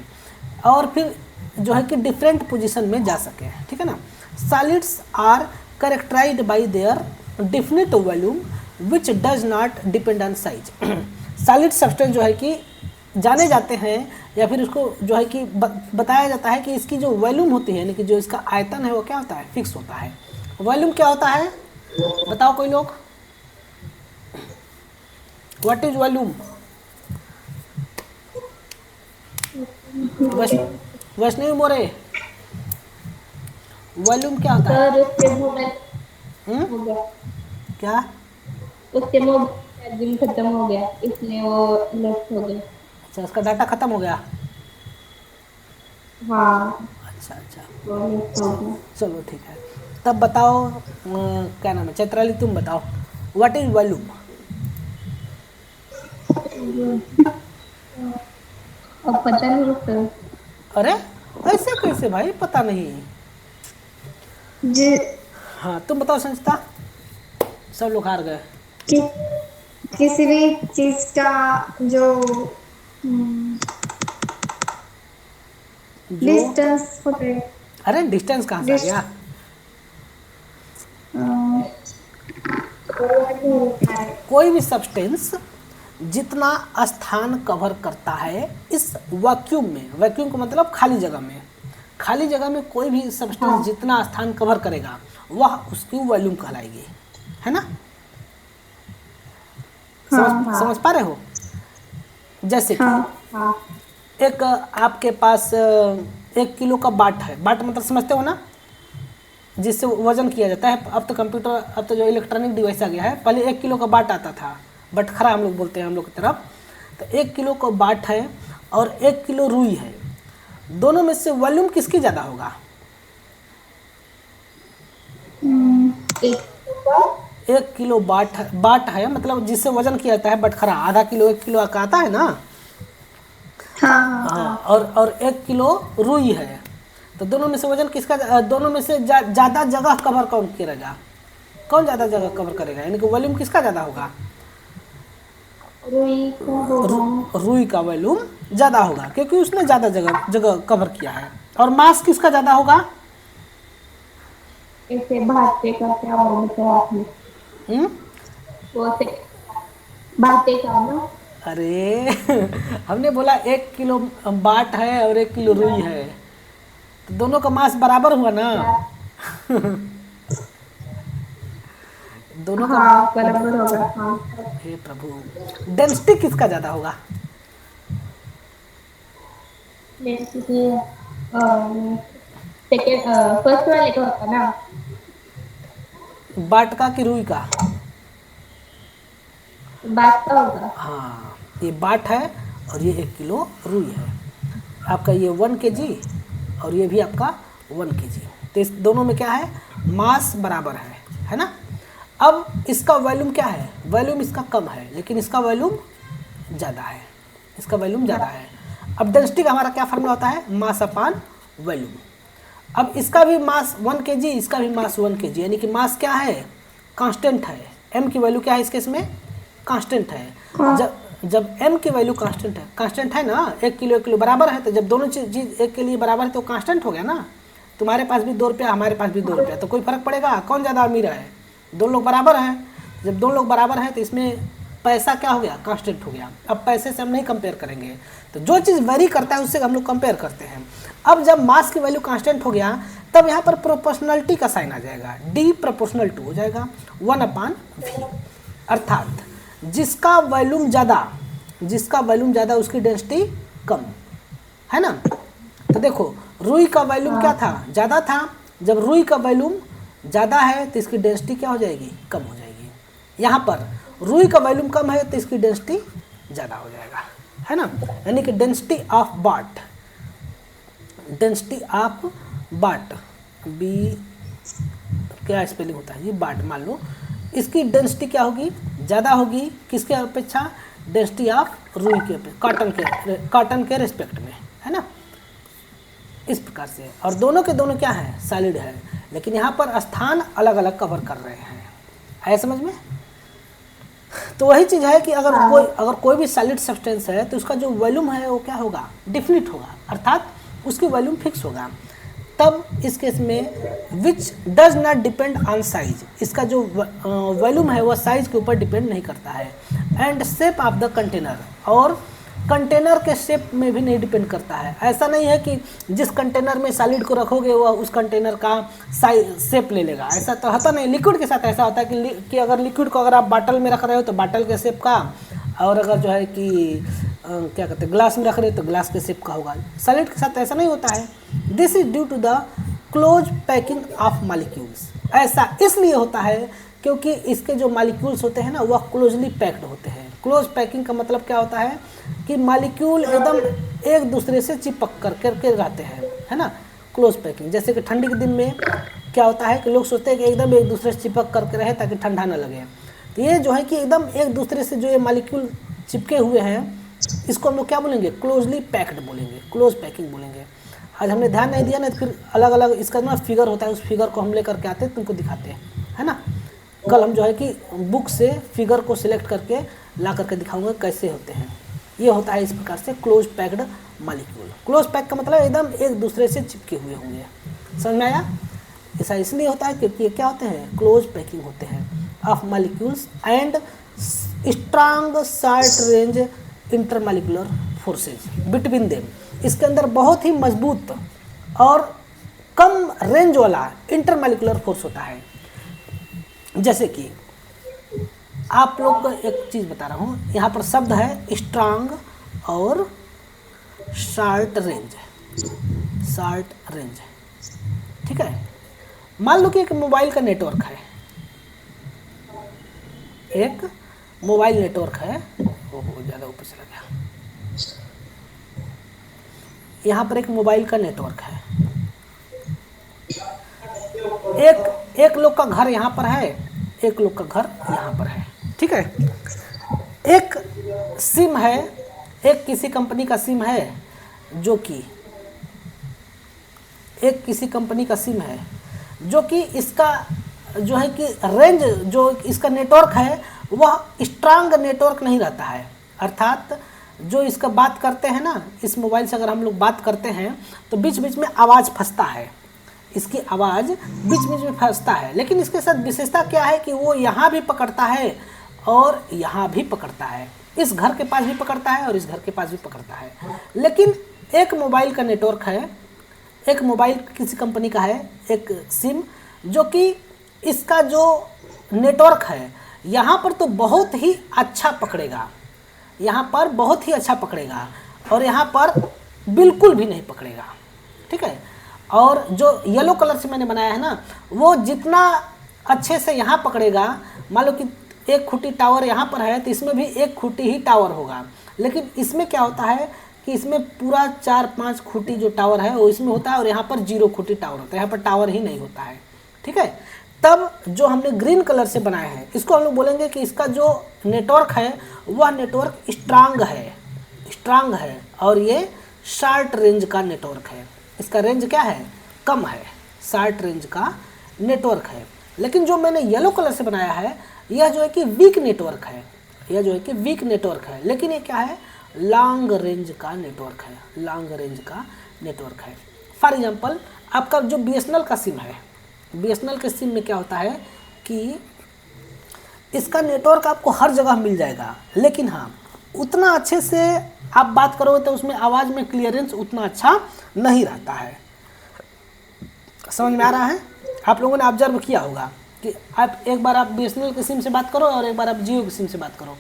A: और फिर जो है कि डिफरेंट पोजीशन में जा सके। ठीक है ना। Solids are characterised by their definite volume which does not depend on size. Solid substance जो है कि जाने जाते हैं या फिर उसको जो है कि बताया जाता है कि इसकी जो वॉल्यूम होती है यानी कि जो इसका आयतन है वो क्या होता है, फिक्स होता है। वॉल्यूम क्या होता है बताओ कोई लोग, what is volume? Vaishnavi more, volume क्या होता है?
B: सर उसके मोबाइल हो गया,
A: क्या?
B: उसके मोबाइल चार्जिंग खत्म हो गया इसलिए वो लेफ्ट हो गया।
A: अच्छा, उसका डाटा खत्म हो गया।
B: हाँ
A: अच्छा अच्छा,
B: वो लेफ्ट हो गया।
A: चलो ठीक है। तब बताओ क्या नाम है, चैत्राली तुम बताओ, व्हाट इज वॉल्यूम?
B: अब पता नहीं सर।
A: अरे ऐसे कैसे भाई, पता नहीं?
B: जी
A: हाँ तुम बताओ संस्था, सब लोग हार गए।
C: कि, किसी भी चीज का जो
A: जो
C: डिस्टेंस होता है,
A: अरे डिस्टेंस कहाँ से आ गया? कोई भी सब्सटेंस जितना स्थान कवर करता है इस वैक्यूम में, वैक्यूम का मतलब खाली जगह में, खाली जगह में कोई भी सब्सटेंस जितना स्थान कवर करेगा वह उसकी वॉल्यूम कहलाएगी, है ना। समझ पा रहे हो? जैसे कि एक आपके पास 1 किलो का बाट है, बाट मतलब समझते हो ना, जिससे वजन किया जाता है। अब तो कंप्यूटर, अब तो जो इलेक्ट्रॉनिक डिवाइस आ गया है, पहले 1 किलो का बाट आता था, बटखरा हम लोग बोलते हैं हम लोग की तरफ। तो 1 किलो का बाट है और 1 किलो रुई है, दोनों में से वॉल्यूम किसकी ज़्यादा होगा? 1 किलो बाट है मतलब जिससे वजन किया जाता है, बटखरा आधा किलो 1 किलो का आता है ना। हाँ, और 1 किलो रुई है, तो दोनों में से वजन किसका, दोनों में से ज़्यादा जगह कवर कौन करेगा, कौन ज़्यादा जगह कवर करेगा, यानी कि वॉल्यूम किसका ज़्यादा होगा? रुई का वॉल्यूम ज़्यादा होगा क्योंकि उसने ज़्यादा जगह कवर किया है। और मास किसका ज़्यादा होगा?
B: ऐसे भाते का क्या बोलते हैं आपने? वो से भाते का ना।
A: अरे हमने बोला 1 किलो बाट है और 1 किलो रुई है, तो दोनों का मास बराबर हुआ ना। दोनों का
B: बराबर होगा। हाँ
A: हे प्रभु, डेंसिटी किसका ज़्यादा होगा?
B: सेकेंड फर्स्ट वाले का होता ना,
A: बाट का कि रुई का?
B: बात का होगा।
A: हाँ, ये बाट है और ये 1 किलो रुई है। आपका ये 1 kg और ये भी आपका 1 kg। तो इस दोनों में क्या है, मास बराबर है ना। अब इसका वॉल्यूम क्या है, वॉल्यूम इसका कम है लेकिन इसका वॉल्यूम ज़्यादा है, इसका वॉल्यूम ज़्यादा है। अब डेंसिटी का हमारा क्या फार्मूला होता है, मास अपान वॉल्यूम। अब इसका भी मास 1 kg, इसका भी मास 1 kg, यानी कि मास क्या है, कांस्टेंट है। m की वैल्यू क्या है इसके, इसमें कांस्टेंट है। जब m की वैल्यू कांस्टेंट है ना, 1 किलो 1 किलो बराबर है, तो जब दोनों चीज़ 1 के लिए बराबर है तो कांस्टेंट हो गया ना। तुम्हारे पास भी 2 रुपया, हमारे पास भी 2 रुपया, तो कोई फर्क पड़ेगा, कौन ज़्यादा अमीर है, दोनों लोग बराबर हैं। जब दोनों लोग बराबर हैं तो इसमें पैसा क्या हो गया, कांस्टेंट हो गया। अब पैसे से हम नहीं कंपेयर करेंगे, तो जो चीज़ वेरी करता है उससे हम लोग कंपेयर करते हैं। अब जब मास की वैल्यू कांस्टेंट हो गया तब यहाँ पर प्रोपोर्शनलिटी का साइन आ जाएगा, D प्रोपोर्शनल टू हो जाएगा 1/v। अर्थात जिसका वॉल्यूम ज़्यादा उसकी डेंसिटी कम, है ना। तो देखो रुई का वॉल्यूम क्या था, ज़्यादा था। जब रुई का वॉल्यूम ज़्यादा है तो इसकी डेंसिटी क्या हो जाएगी, कम हो जाएगी। यहाँ पर रुई का वॉल्यूम कम है तो इसकी डेंसिटी ज़्यादा हो जाएगा, है ना। यानी कि डेंसिटी ऑफ बाट, बी क्या स्पेलिंग होता है ये, बाट मान लो, इसकी डेंसिटी क्या होगी, ज़्यादा होगी किसके अपेक्षा, डेंसिटी ऑफ रुई के कॉटन के रिस्पेक्ट में, है ना। इस प्रकार से, और दोनों के दोनों क्या है, सॉलिड है, लेकिन यहाँ पर स्थान अलग अलग कवर कर रहे हैं, आया समझ में। तो वही चीज़ है कि अगर कोई भी सॉलिड सब्सटेंस है तो उसका जो वॉल्यूम है वो क्या होगा, डिफिनिट होगा, अर्थात उसकी वॉल्यूम फिक्स होगा। तब इस केस में विच does not depend on size, इसका जो वॉल्यूम है वह साइज के ऊपर डिपेंड नहीं करता है। And shape of the container, और कंटेनर के शेप में भी नहीं डिपेंड करता है। ऐसा नहीं है कि जिस कंटेनर में सॉलिड को रखोगे वह उस कंटेनर का शेप ले लेगा, ऐसा तो होता नहीं। लिक्विड के साथ ऐसा होता है कि अगर लिक्विड को अगर आप बाटल में रख रहे हो तो बाटल के शेप का, और अगर जो है कि क्या कहते हैं ग्लास में रख रहे हो तो ग्लास के शेप का होगा। सॉलिड के साथ ऐसा नहीं होता है। This is due to the close packing of molecules. ऐसा इसलिए होता है क्योंकि इसके जो मॉलिक्यूल्स होते हैं ना वह क्लोजली पैक्ड होते हैं। क्लोज पैकिंग का मतलब क्या होता है कि मॉलिक्यूल एकदम एक दूसरे से चिपक करके रहते हैं, है ना। क्लोज पैकिंग, जैसे कि ठंडी के दिन में क्या होता है कि लोग सोचते हैं कि एकदम एक दूसरे से चिपक करके रहे ताकि ठंडा ना लगे। तो ये जो है कि एकदम एक दूसरे से जो ये मॉलिक्यूल चिपके हुए हैं इसको हम लोग क्या बोलेंगे, क्लोजली पैक्ड बोलेंगे, क्लोज पैकिंग बोलेंगे। आज हमने ध्यान नहीं दिया ना, तो फिर अलग अलग इसका ना फिगर होता है, उस फिगर को हम लेकर के आते हैं तुमको दिखाते हैं, है ना। कल हम जो है कि बुक से फिगर को सिलेक्ट करके ला करके दिखाऊंगा कैसे होते हैं। ये होता है इस प्रकार से close packed molecule. Close pack का मतलब एकदम एक दूसरे से चिपके हुए होंगे, समझ में आया। ऐसा इसलिए होता है क्योंकि ये क्या होते हैं, क्लोज पैकिंग होते हैं of molecules and strong short range intermolecular forces between them. इसके अंदर बहुत ही मजबूत और कम रेंज वाला इंटरमॉलिक्यूलर फोर्स होता है। जैसे कि आप लोग को एक चीज़ बता रहा हूँ, यहाँ पर शब्द है स्ट्रांग और शॉर्ट रेंज, ठीक है। मान लो कि एक मोबाइल का नेटवर्क है, एक मोबाइल नेटवर्क है, ओहो ज़्यादा ऊपर चला गया। यहाँ पर एक मोबाइल का नेटवर्क है, एक लोग का घर यहाँ पर है, एक लोग का घर यहाँ पर है, ठीक है। एक सिम है, एक किसी कंपनी का सिम है, जो कि एक किसी कंपनी का सिम है जो कि इसका जो है कि रेंज, जो इसका नेटवर्क है वह स्ट्रांग नेटवर्क नहीं रहता है। अर्थात जो इसका बात करते हैं ना, इस मोबाइल से अगर हम लोग बात करते हैं तो बीच बीच में आवाज़ फंसता है, इसकी आवाज़ बीच बीच में फंसता है। लेकिन इसके साथ विशेषता क्या है कि वो यहाँ भी पकड़ता है और यहाँ भी पकड़ता है, इस घर के पास भी पकड़ता है और इस घर के पास भी पकड़ता है। लेकिन एक मोबाइल का नेटवर्क है, एक मोबाइल किसी कंपनी का है, एक सिम, जो कि इसका जो नेटवर्क है यहाँ पर तो बहुत ही अच्छा पकड़ेगा, यहाँ पर बहुत ही अच्छा पकड़ेगा और यहाँ पर बिल्कुल भी नहीं पकड़ेगा। ठीक है। और जो येलो कलर से मैंने बनाया है ना, वो जितना अच्छे से यहाँ पकड़ेगा, मान लो कि एक खूंटी टावर यहाँ पर है तो इसमें भी एक खूंटी ही टावर होगा, लेकिन इसमें क्या होता है कि इसमें पूरा 4-5 खूंटी जो टावर है वो इसमें होता है, और यहाँ पर 0 खूंटी टावर होता है, यहाँ पर टावर ही नहीं होता है, ठीक है। तब जो हमने ग्रीन कलर से बनाया है, इसको हम लोग बोलेंगे कि इसका जो नेटवर्क है वह नेटवर्क स्ट्रांग है, और ये शॉर्ट रेंज का नेटवर्क है। इसका रेंज क्या है, कम है, शॉर्ट रेंज का नेटवर्क है। लेकिन जो मैंने येलो कलर से बनाया है, यह जो है कि वीक नेटवर्क है, लेकिन ये क्या है, लॉन्ग रेंज का नेटवर्क है। फॉर एग्जांपल, आपका जो BSNL का सिम है, BSNL के सिम में क्या होता है कि इसका नेटवर्क आपको हर जगह मिल जाएगा, लेकिन हाँ उतना अच्छे से आप बात करोगे तो उसमें आवाज़ में क्लियरेंस उतना अच्छा नहीं रहता है। समझ में आ रहा है? आप लोगों ने ऑब्जर्व किया होगा कि आप एक बार आप BSNL के सिम से बात करो और एक बार आप जियो के सिम से बात करो,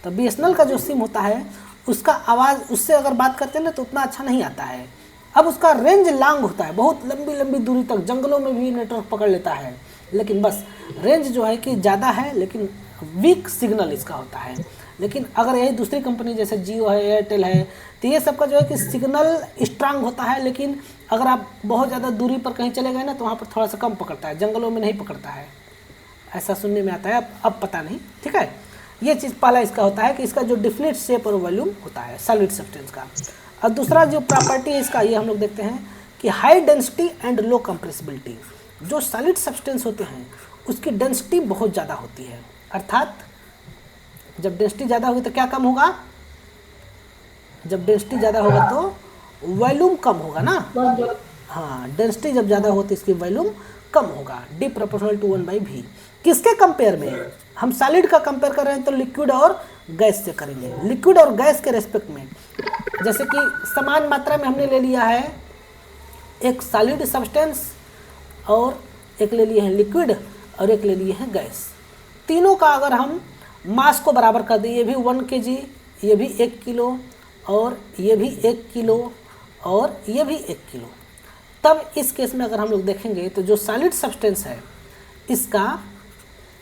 A: तो BSNL का जो सिम होता है उसका आवाज़, उससे अगर बात करते हैं ना तो उतना अच्छा नहीं आता है। अब उसका रेंज लॉन्ग होता है, बहुत लंबी लंबी दूरी तक जंगलों में भी नेटवर्क पकड़ लेता है, लेकिन बस रेंज जो है कि ज़्यादा है, लेकिन वीक सिग्नल इसका होता है। लेकिन अगर यही दूसरी कंपनी जैसे जियो है, एयरटेल है, तो ये सबका जो है कि सिग्नल स्ट्रांग होता है, लेकिन अगर आप बहुत ज़्यादा दूरी पर कहीं चले गए ना तो वहाँ पर थोड़ा सा कम पकड़ता है, जंगलों में नहीं पकड़ता है, ऐसा सुनने में आता है। अब पता नहीं, ठीक है। ये चीज़ पहला इसका होता है कि इसका जो डिफिनिट शेप और वॉल्यूम होता है सॉलिड सब्सटेंस का। और दूसरा जो प्रॉपर्टी है इसका, ये हम लोग देखते हैं कि high density and low compressibility. जो सॉलिड सब्सटेंस होते हैं उसकी डेंसिटी बहुत ज़्यादा होती है, अर्थात जब डेंसिटी ज़्यादा होगी तो क्या कम होगा, जब डेंसिटी ज़्यादा होगा तो वॉल्यूम कम होगा ना। हाँ, डेंसिटी जब ज़्यादा होती है इसकी वॉल्यूम कम होगा, D प्रोपोर्शनल टू 1/V। किसके कंपेयर में, हम सॉलिड का कंपेयर कर रहे हैं तो लिक्विड और गैस से करेंगे। लिक्विड और गैस के रेस्पेक्ट में, जैसे कि समान मात्रा में हमने ले लिया है एक सॉलिड सब्सटेंस, और एक ले लिए हैं लिक्विड, और एक ले लिए हैं गैस। तीनों का अगर हम मास को बराबर कर दें, ये भी 1 kg, ये भी 1 किलो, और ये भी 1 किलो, और ये भी 1 किलो, तब इस केस में अगर हम लोग देखेंगे तो जो सॉलिड सब्सटेंस है इसका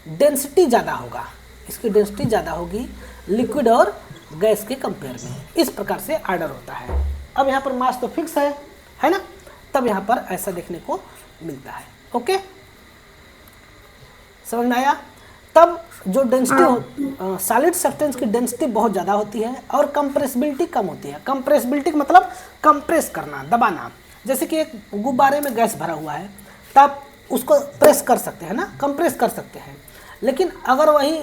A: डेंसिटी ज़्यादा होगा, इसकी डेंसिटी ज़्यादा होगी लिक्विड और गैस के कंपेयर में। इस प्रकार से ऑर्डर होता है। अब यहाँ पर मास तो फिक्स है ना, तब यहाँ पर ऐसा देखने को मिलता है। ओके, समझ में आया? तब जो डेंसिटी सॉलिड सब्सटेंस की डेंसिटी बहुत ज़्यादा होती है और कंप्रेसिबिलिटी कम होती है। कंप्रेसिबिलिटी का मतलब कंप्रेस करना, दबाना। जैसे कि एक गुब्बारे में गैस भरा हुआ है, तब उसको प्रेस कर सकते हैं ना, कंप्रेस कर सकते हैं। लेकिन अगर वही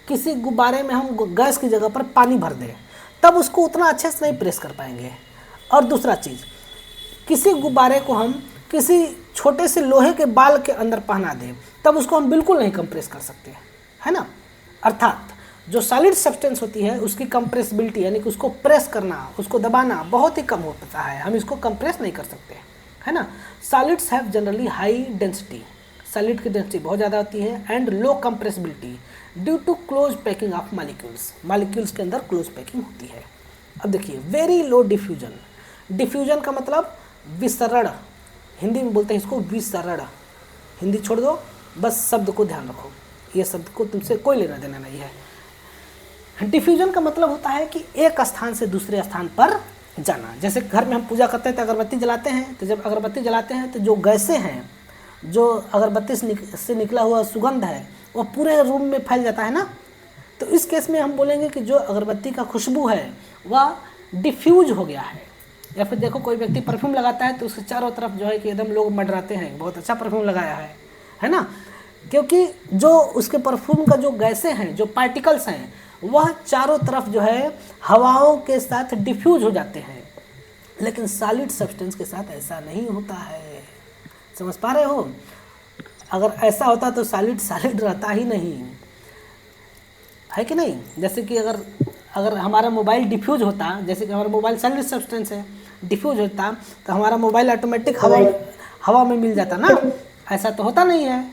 A: किसी गुब्बारे में हम गैस की जगह पर पानी भर दें, तब उसको उतना अच्छे से नहीं प्रेस कर पाएंगे। और दूसरा चीज़, किसी गुब्बारे को हम किसी छोटे से लोहे के बाल के अंदर पहना दें, तब उसको हम बिल्कुल नहीं कंप्रेस कर सकते, है ना। अर्थात जो सॉलिड सब्सटेंस होती है उसकी कंप्रेसिबिलिटी, यानी कि उसको प्रेस करना, उसको दबाना बहुत ही कम होता है, हम इसको कंप्रेस नहीं कर सकते, है ना। Solids have generally high density, solid की डेंसिटी बहुत ज़्यादा होती है, and low compressibility due to close packing of molecules, molecules के अंदर क्लोज पैकिंग होती है। अब देखिए, वेरी लो डिफ्यूजन। डिफ्यूजन का मतलब विसरण, हिंदी में बोलते हैं इसको विसरण। हिंदी छोड़ दो, बस शब्द को ध्यान रखो, ये शब्द को तुमसे कोई लेना देना नहीं है। डिफ्यूजन का मतलब होता है कि एक स्थान से दूसरे स्थान पर जाना। जैसे घर में हम पूजा करते हैं तो अगरबत्ती जलाते हैं, तो जब अगरबत्ती जलाते हैं तो जो गैसें हैं, जो अगरबत्ती से निकला हुआ सुगंध है, वह पूरे रूम में फैल जाता है ना। तो इस केस में हम बोलेंगे कि जो अगरबत्ती का खुशबू है वह डिफ्यूज हो गया है। या फिर देखो, कोई व्यक्ति परफ्यूम लगाता है तो उसके चारों तरफ जो है कि एकदम लोग मंडराते हैं, बहुत अच्छा परफ्यूम लगाया है ना। क्योंकि जो उसके परफ्यूम का जो गैसें हैं, जो पार्टिकल्स हैं, वह चारों तरफ जो है हवाओं के साथ डिफ्यूज हो जाते हैं। लेकिन सॉलिड सब्सटेंस के साथ ऐसा नहीं होता है। समझ पा रहे हो? अगर ऐसा होता तो सॉलिड रहता ही नहीं, है कि नहीं। जैसे कि अगर हमारा मोबाइल डिफ्यूज होता, जैसे कि हमारा मोबाइल सॉलिड सब्सटेंस है, डिफ्यूज होता तो हमारा मोबाइल ऑटोमेटिक हवा में मिल जाता ना। ऐसा तो होता नहीं है,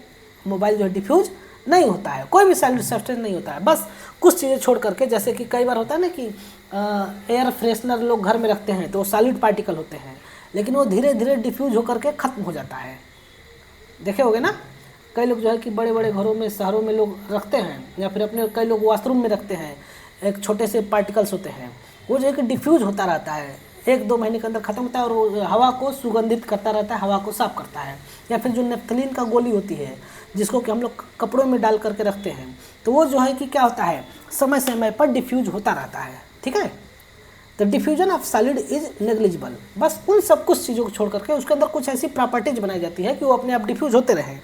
A: मोबाइल जो है डिफ्यूज नहीं होता है, कोई भी सॉलिड सब्सटेंस नहीं होता है। बस कुछ चीज़ें छोड़ करके, जैसे कि कई बार होता है ना कि एयर फ्रेशनर लोग घर में रखते हैं तो सॉलिड पार्टिकल होते हैं, लेकिन वो धीरे धीरे डिफ्यूज होकर के ख़त्म हो जाता है। देखे होगे ना, कई लोग जो है कि बड़े बड़े घरों में, शहरों में लोग रखते हैं, या फिर अपने कई लोग वॉशरूम में रखते हैं, एक छोटे से पार्टिकल्स होते हैं, वो जो है कि डिफ्यूज होता रहता है, 1-2 महीने के अंदर ख़त्म होता है, और वो हवा को सुगंधित करता रहता है, हवा को साफ करता है। या फिर जो नेफ्थलीन का गोली होती है, जिसको कि हम लोग कपड़ों में डाल करके रखते हैं, तो वो जो है कि क्या होता है, समय समय पर डिफ्यूज होता रहता है। ठीक है, तो diffusion of solid is negligible. बस उन सब कुछ चीज़ों को छोड़ करके उसके अंदर कुछ ऐसी प्रॉपर्टीज बनाई जाती है कि वो अपने आप डिफ्यूज होते रहे।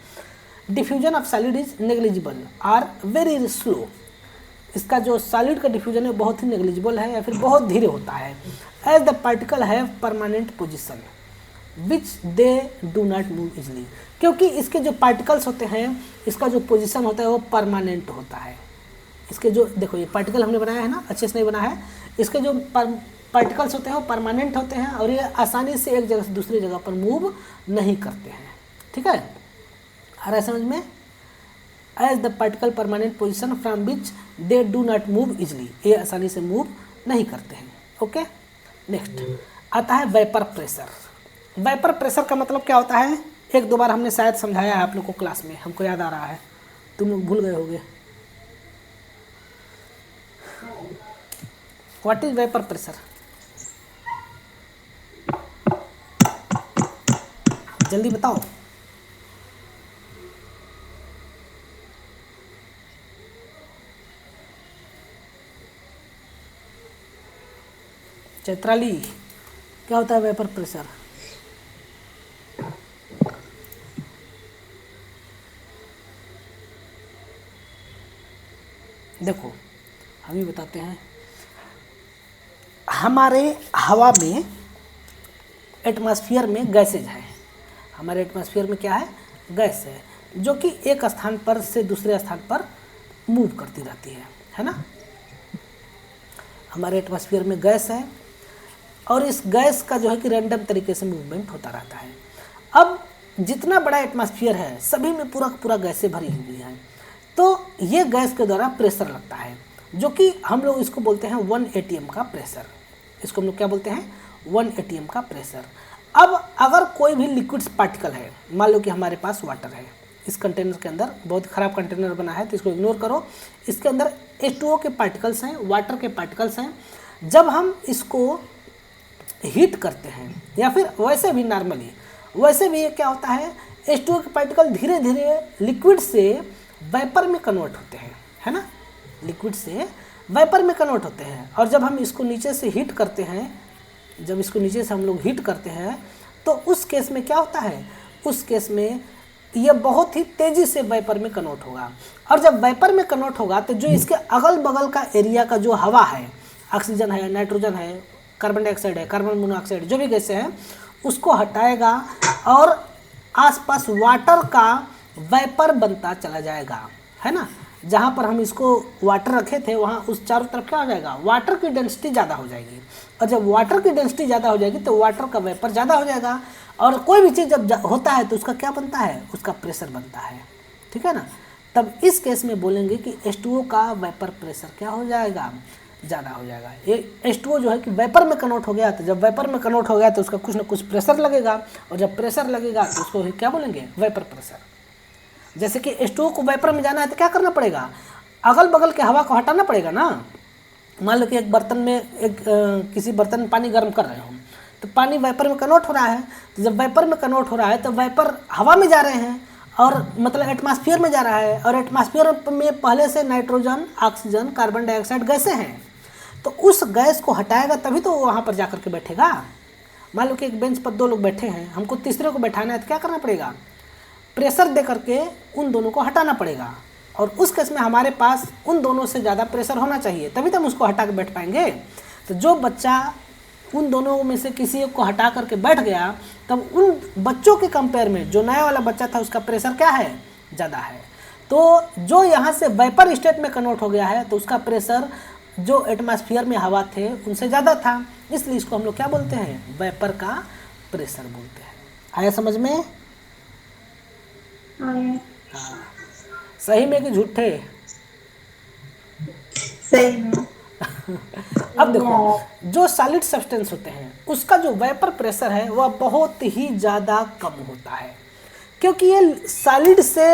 A: Diffusion of solid is negligible or very slow. इसका जो सॉलिड का डिफ्यूजन है बहुत ही नेग्लिजिबल है, या फिर बहुत धीरे होता है। As the particle have permanent position which they do not move easily, क्योंकि इसके जो पार्टिकल्स होते हैं, इसका जो पोजीशन होता है वो परमानेंट होता है। इसके जो देखो ये पार्टिकल हमने बनाया है ना, अच्छे से नहीं बना है, इसके जो पार्टिकल्स होते हैं वो परमानेंट होते हैं, और ये आसानी से एक जगह से दूसरी जगह पर मूव नहीं करते हैं। ठीक है, आ रहा है समझ में? As the particle permanent position from which they do not move easily, ये आसानी से मूव नहीं करते हैं। ओके, नेक्स्ट आता है वेपर प्रेशर। वेपर प्रेशर का मतलब क्या होता है, 1-2 बार हमने शायद समझाया है आप लोग को क्लास में, हमको याद आ रहा है, तुम लोग भूल गए होगे। What is vapour pressure? जल्दी बताओ। चैत्राली, क्या होता है वेपर प्रेशर? देखो हम ही बताते हैं, हमारे हवा में, एटमॉस्फेयर में गैसेज है। हमारे एटमॉस्फेयर में क्या है, गैस है, जो कि एक स्थान पर से दूसरे स्थान पर मूव करती रहती है ना। हमारे एटमॉस्फेयर में गैस है, और इस गैस का जो है कि रैंडम तरीके से मूवमेंट होता रहता है। अब जितना बड़ा एटमॉस्फेयर है, सभी में पूरा पूरा गैसें भरी हुई हैं, तो ये गैस के द्वारा प्रेशर लगता है, जो कि हम लोग इसको बोलते हैं 1 atm का प्रेशर। इसको हम लोग क्या बोलते हैं, 1 atm का प्रेशर। अब अगर कोई भी लिक्विड पार्टिकल है, मान लो कि हमारे पास वाटर है, इस कंटेनर के अंदर बहुत ख़राब कंटेनर बना है, तो इसको इग्नोर करो। इसके अंदर H2O के पार्टिकल्स हैं, वाटर के पार्टिकल्स हैं। जब हम इसको हीट करते हैं, या फिर वैसे भी नॉर्मली, वैसे भी ये क्या होता है, H2O के पार्टिकल धीरे धीरे लिक्विड से वेपर में कन्वर्ट होते हैं, है ना, लिक्विड से वेपर में कन्वर्ट होते हैं। और जब हम इसको नीचे से हीट करते हैं, जब इसको नीचे से हम लोग हीट करते हैं, तो उस केस में क्या होता है, उस केस में ये बहुत ही तेज़ी से वेपर में कन्वर्ट होगा। और जब वेपर में कन्वर्ट होगा, तो जो इसके अगल बगल का एरिया का जो हवा है, ऑक्सीजन है, नाइट्रोजन है, कार्बन डाइऑक्साइड है, कार्बन मोनोऑक्साइड, जो भी गैसें हैं, उसको हटाएगा, और आसपास वाटर का वेपर बनता चला जाएगा, है ना। जहाँ पर हम इसको वाटर रखे थे, वहाँ उस चारों तरफ क्या हो जाएगा, वाटर की डेंसिटी ज़्यादा हो जाएगी। और जब वाटर की डेंसिटी ज़्यादा हो जाएगी, तो वाटर का वेपर ज़्यादा हो जाएगा, और कोई भी चीज़ जब होता है तो उसका क्या बनता है, उसका प्रेशर बनता है। ठीक है ना। तब इस केस में बोलेंगे कि H2O का वेपर प्रेशर क्या हो जाएगा, ज़्यादा हो जाएगा। ये H2O जो है कि वेपर में कन्वर्ट हो गया, तो जब वेपर में कन्वर्ट हो गया तो उसका कुछ ना कुछ प्रेशर लगेगा, और जब प्रेशर लगेगा तो उसको क्या बोलेंगे, वेपर प्रेशर। जैसे कि H2O को वेपर में जाना है तो क्या करना पड़ेगा, अगल बगल के हवा को हटाना पड़ेगा ना। मान लो कि एक बर्तन में किसी बर्तन में पानी गर्म कर रहे हो, तो पानी वेपर में कन्वर्ट हो रहा है। तो जब वेपर में कन्वर्ट हो रहा है, तो वेपर हवा में जा रहे हैं, और मतलब एटमॉस्फेयर में जा रहा है, और एटमॉस्फेयर में पहले से नाइट्रोजन, ऑक्सीजन, कार्बन डाइऑक्साइड गैसें हैं। तो उस गैस को हटाएगा तभी तो वो वहाँ पर जा कर के बैठेगा। मान लो कि एक बेंच पर 2 लोग बैठे हैं, हमको तीसरे को बैठाना है, तो क्या करना पड़ेगा, प्रेशर दे करके उन दोनों को हटाना पड़ेगा। और उस केस में हमारे पास उन दोनों से ज़्यादा प्रेशर होना चाहिए, तभी तो हम उसको हटा के बैठ पाएंगे। तो जो बच्चा उन दोनों में से किसी एक को हटा करके बैठ गया, तब उन बच्चों के कंपेयर में जो नया वाला बच्चा था उसका प्रेशर क्या है, ज़्यादा है। तो जो यहाँ से वेपर स्टेट में कन्वर्ट हो गया है, तो उसका प्रेशर जो एटमॉस्फेयर में हवा थे उनसे ज़्यादा था, इसलिए इसको हम लोग क्या बोलते हैं, वेपर का प्रेशर बोलते हैं। आया समझ में? हाँ, सही में कि झूठे?
C: सही में।
A: अब देखो, जो सॉलिड सब्सटेंस होते हैं उसका जो वेपर प्रेशर है वह बहुत ही ज़्यादा कम होता है, क्योंकि ये सॉलिड से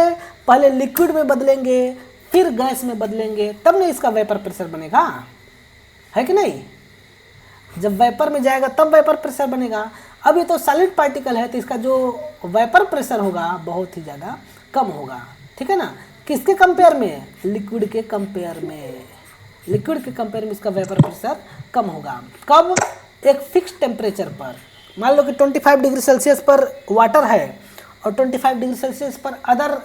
A: पहले लिक्विड में बदलेंगे, फिर गैस में बदलेंगे, तब नहीं इसका वेपर प्रेशर बनेगा, है कि नहीं? जब वेपर में जाएगा तब वेपर प्रेशर बनेगा। अब ये तो सॉलिड पार्टिकल है, तो इसका जो वेपर प्रेशर होगा बहुत ही ज़्यादा कम होगा, ठीक है ना? किसके कंपेयर में? लिक्विड के कंपेयर में। लिक्विड के कंपेयर में इसका वेपर प्रेशर कम होगा। कब? एक फिक्स टेम्परेचर पर। मान लो कि 25 डिग्री सेल्सियस पर वाटर है और 25 डिग्री सेल्सियस पर अदर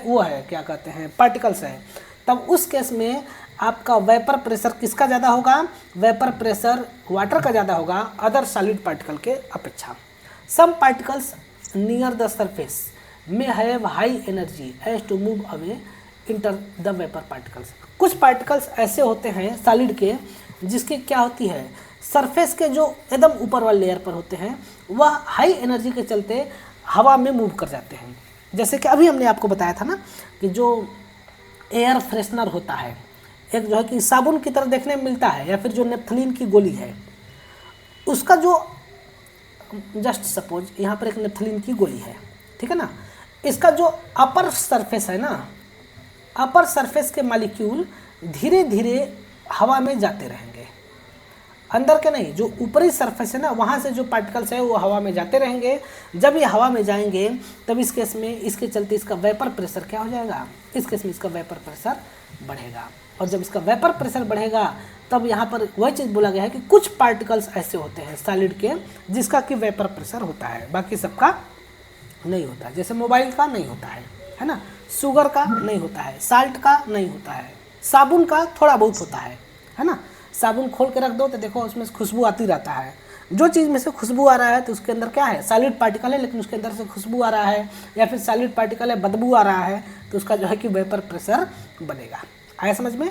A: वो है, क्या कहते हैं, पार्टिकल्स है, तब उस केस में आपका वेपर प्रेशर किसका ज़्यादा होगा? वेपर प्रेशर वाटर का ज़्यादा होगा अदर सॉलिड पार्टिकल के अपेक्षा। Some particles near the surface में have high energy as to move away into the vapour particles. कुछ पार्टिकल्स ऐसे होते हैं सॉलिड के जिसकी क्या होती है, सरफेस के जो एकदम ऊपर वाले लेयर पर होते हैं वह हाई एनर्जी के चलते हवा में मूव कर जाते हैं। जैसे कि अभी हमने आपको बताया था ना कि जो एयर फ्रेशनर होता है, एक जो है कि साबुन की तरह देखने में मिलता है, या फिर जो नेफ्थलीन की गोली है, उसका जो जस्ट सपोज यहाँ पर एक नेफ्थलीन की गोली है, ठीक है ना, इसका जो अपर सरफेस है ना, अपर सरफेस के मॉलिक्यूल धीरे धीरे हवा में जाते रहेंगे, अंदर के नहीं, जो ऊपरी सरफेस है ना वहाँ से जो पार्टिकल्स है वो हवा में जाते रहेंगे। जब ये हवा में जाएंगे तब इस केस में इसके चलते इसका वेपर प्रेशर क्या हो जाएगा, इस केस में इसका वेपर प्रेशर बढ़ेगा। और जब इसका वेपर प्रेशर बढ़ेगा तब यहाँ पर वह चीज़ बोला गया है कि कुछ पार्टिकल्स ऐसे होते हैं सॉलिड के जिसका कि वेपर प्रेशर होता है, बाकी सबका नहीं होता। जैसे मोबाइल का नहीं होता है ना, शुगर का नहीं होता है, साल्ट का नहीं होता है, साबुन का थोड़ा बहुत होता है ना। साबुन खोल के रख दो तो देखो उसमें से खुशबू आती रहता है। जो चीज़ में से खुशबू आ रहा है तो उसके अंदर क्या है, सॉलिड पार्टिकल है, लेकिन उसके अंदर से खुशबू आ रहा है, या फिर सॉलिड पार्टिकल है बदबू आ रहा है, तो उसका जो है कि वेपर प्रेशर बनेगा। आया समझ में?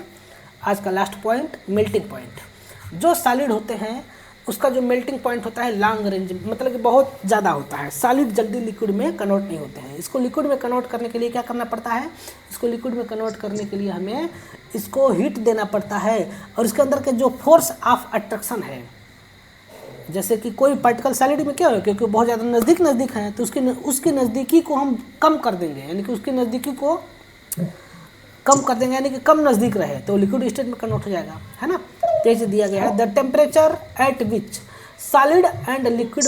A: आज का लास्ट पॉइंट, मेल्टिंग पॉइंट। जो सॉलिड होते हैं उसका जो मेल्टिंग पॉइंट होता है लॉन्ग रेंज, मतलब कि बहुत ज़्यादा होता है। सॉलिड जल्दी लिक्विड में कन्वर्ट नहीं होते हैं। इसको लिक्विड में कन्वर्ट करने के लिए क्या करना पड़ता है, इसको लिक्विड में कन्वर्ट करने के लिए हमें इसको हीट देना पड़ता है, और इसके अंदर के जो फोर्स ऑफ अट्रैक्शन है, जैसे कि कोई पार्टिकल सॉलिड में क्या हो, क्योंकि बहुत ज़्यादा नज़दीक है तो उसकी नज़दीकी को हम कम कर देंगे, यानी कि उसकी नज़दीकी को कम कर देंगे, यानी कि कम नज़दीक रहे तो लिक्विड स्टेट में कन्वर्ट हो जाएगा, है ना। जैसे दिया गया है, the temperature at which solid and liquid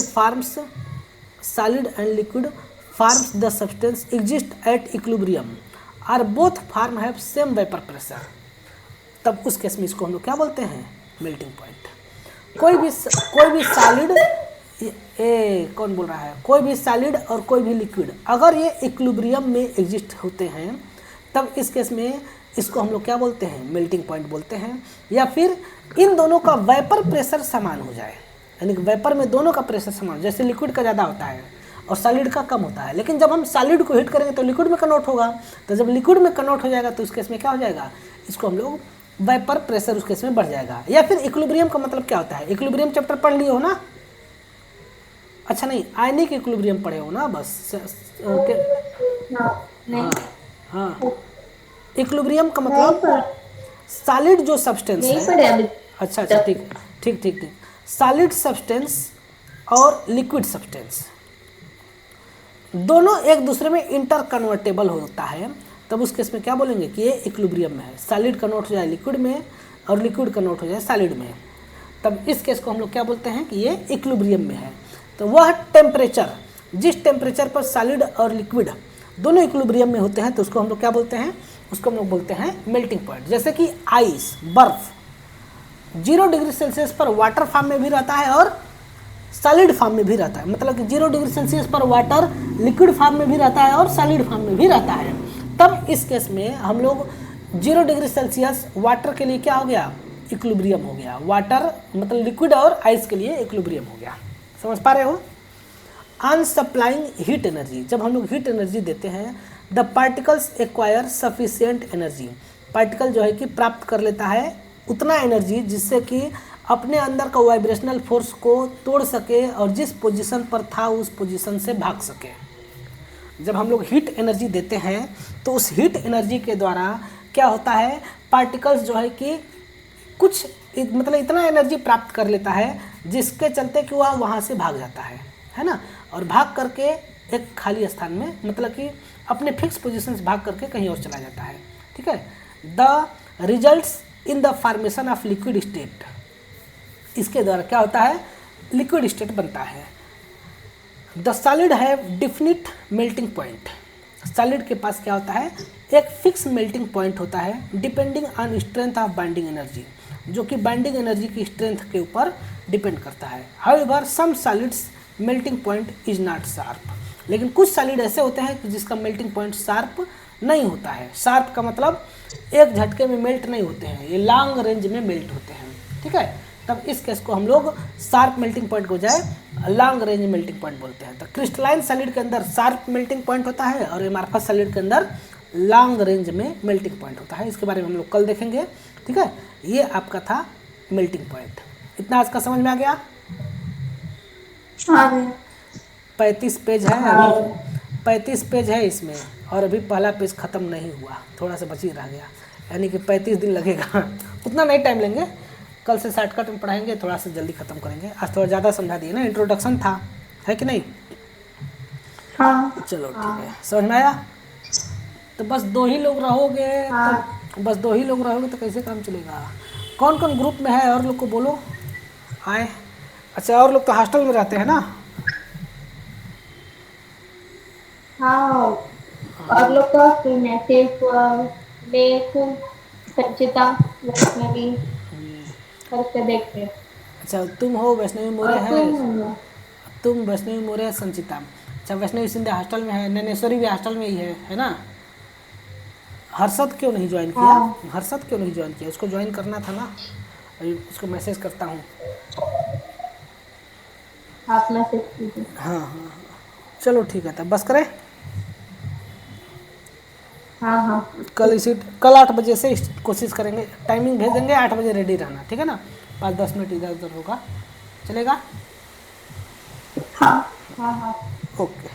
A: forms the substance exist at equilibrium are both form have same vapour pressure. तब उस केस में इसको हम लोग क्या बोलते हैं, मेल्टिंग पॉइंट। कोई भी सॉलिड, कौन बोल रहा है, कोई भी सॉलिड और कोई भी लिक्विड अगर ये इक्विलिब्रियम में एग्जिस्ट होते हैं तब इस केस में इसको हम लोग क्या बोलते हैं, मेल्टिंग पॉइंट बोलते हैं। या फिर इन दोनों का वेपर प्रेशर समान हो जाए, यानी कि वेपर में दोनों का प्रेशर समान, जैसे लिक्विड का ज़्यादा होता है और सॉलिड का कम होता है, लेकिन जब हम सॉलिड को हीट करेंगे तो लिक्विड में कन्वर्ट होगा, तो जब लिक्विड में कन्वर्ट हो जाएगा तो उस केस में क्या हो जाएगा, इसको हम लोग वेपर प्रेशर उस केस में बढ़ जाएगा। या फिर इक्विलिब्रियम का मतलब क्या होता है, इक्विलिब्रियम चैप्टर पढ़ लिए हो ना, अच्छा नहीं, आयनिक इक्विलिब्रियम पढ़े हो ना, बस हाँ, इक्विलिब्रियम का मतलब सॉलिड जो सब्सटेंस है, अच्छा ठीक, सॉलिड सब्सटेंस और लिक्विड सब्सटेंस दोनों एक दूसरे में इंटर कन्वर्टेबल होता है, तब उस केस में क्या बोलेंगे कि ये इक्विलिब्रियम में है। सॉलिड कन्वर्ट हो जाए लिक्विड में और लिक्विड कन्वर्ट हो जाए सॉलिड में, तब इस केस को हम लोग क्या बोलते हैं कि ये इक्विलिब्रियम में है। तो वह टेम्परेचर, जिस टेम्परेचर पर सॉलिड और लिक्विड दोनों इक्विलिब्रियम में होते हैं तो उसको हम लोग क्या बोलते हैं, उसको हम लोग बोलते हैं मेल्टिंग पॉइंट। जैसे कि आइस, बर्फ 0 डिग्री सेल्सियस पर वाटर फॉर्म में भी रहता है और सॉलिड फॉर्म में भी रहता है, मतलब कि 0 डिग्री सेल्सियस पर वाटर लिक्विड फॉर्म में भी रहता है और सॉलिड फॉर्म में भी रहता है। तब इस केस में हम लोग 0 डिग्री सेल्सियस वाटर के लिए क्या हो गया, इक्विलिब्रियम हो गया। वाटर मतलब लिक्विड और आइस के लिए इक्विलिब्रियम हो गया। समझ पा रहे हो? ऑन सप्लाइंग हीट एनर्जी, जब हम लोग हीट एनर्जी देते हैं, the particles acquire sufficient energy, particle जो है कि प्राप्त कर लेता है उतना एनर्जी जिससे कि अपने अंदर का वाइब्रेशनल फोर्स को तोड़ सके और जिस पोजीशन पर था उस पोजीशन से भाग सके। जब हम लोग हीट एनर्जी देते हैं तो उस हीट एनर्जी के द्वारा क्या होता है, पार्टिकल्स जो है कि कुछ मतलब इतना एनर्जी प्राप्त कर लेता है जिसके चलते कि वह वहाँ से भाग जाता है ना, और भाग करके एक खाली स्थान में, मतलब कि अपने फिक्स पोजीशन से भाग करके कहीं और चला जाता है। ठीक है, the results in the formation of liquid state, इसके द्वारा क्या होता है, लिक्विड स्टेट बनता है। The solid have definite melting point, solid के पास क्या होता है, एक फिक्स मेल्टिंग पॉइंट होता है depending on strength of binding energy, जो कि बाइंडिंग एनर्जी की स्ट्रेंथ के ऊपर डिपेंड करता है। However some solids melting point is not sharp, लेकिन कुछ सॉलिड ऐसे होते हैं कि जिसका मेल्टिंग पॉइंट शार्प नहीं होता है। शार्प का मतलब एक झटके में मेल्ट नहीं होते हैं, ये लॉन्ग रेंज में मेल्ट होते हैं। ठीक है, तब इस केस को हम लोग शार्प मेल्टिंग पॉइंट को जाए लॉन्ग रेंज मेल्टिंग पॉइंट बोलते हैं। तो क्रिस्टलाइन सॉलिड के अंदर शार्प मेल्टिंग पॉइंट होता है और एमार्फस सॉलिड के अंदर लॉन्ग रेंज में मेल्टिंग पॉइंट होता है। इसके बारे में हम लोग कल देखेंगे। ठीक है, ये आपका था मेल्टिंग पॉइंट। इतना आज का समझ में आ गया? 35 पेज है अभी, 35 पेज है इसमें, और अभी पहला पेज ख़त्म नहीं हुआ, थोड़ा सा बची रह गया, यानी कि 35 दिन लगेगा। उतना नहीं टाइम लेंगे, कल से शॉर्टकट में पढ़ाएंगे, थोड़ा सा जल्दी ख़त्म करेंगे। आज थोड़ा ज़्यादा समझा दिए ना, इंट्रोडक्शन था, है कि नहीं?
C: हाँ।
A: चलो ठीक है, समझ में आया? तो बस 2 ही लोग रहोगे, तो बस 2 ही लोग रहोगे तो कैसे काम चलेगा? कौन कौन ग्रुप में है और लोग को बोलो आए। अच्छा, और लोग तो हॉस्टल में रहते हैं ना?
B: हाँ, और लोग तो मैसेज लेख संचिता वैष्णवी करके देखते हैं।
A: अच्छा, तुम हो वैष्णवी मोरे
B: और
A: है, तुम वैष्णवी मोरे संचिता। अच्छा, वैष्णवी सिंधे हॉस्टल में है, नैनेश्वरी भी हॉस्टल में ही है ना? हर्षद क्यों नहीं ज्वाइन किया? हर्षद क्यों नहीं ज्वाइन किया? उसको ज्वाइन करना था ना, अभी उसको मैसेज करता हूँ।
B: आप मैसेज कीजिए।
A: हाँ हाँ हाँ, चलो ठीक है, तब बस करें।
B: हाँ,
A: कल 8 बजे से कोशिश करेंगे, टाइमिंग भेज देंगे, 8 बजे रेडी रहना, ठीक है ना? 5-10 मिनट इधर उधर होगा, चलेगा?
B: हाँ,
A: ओके।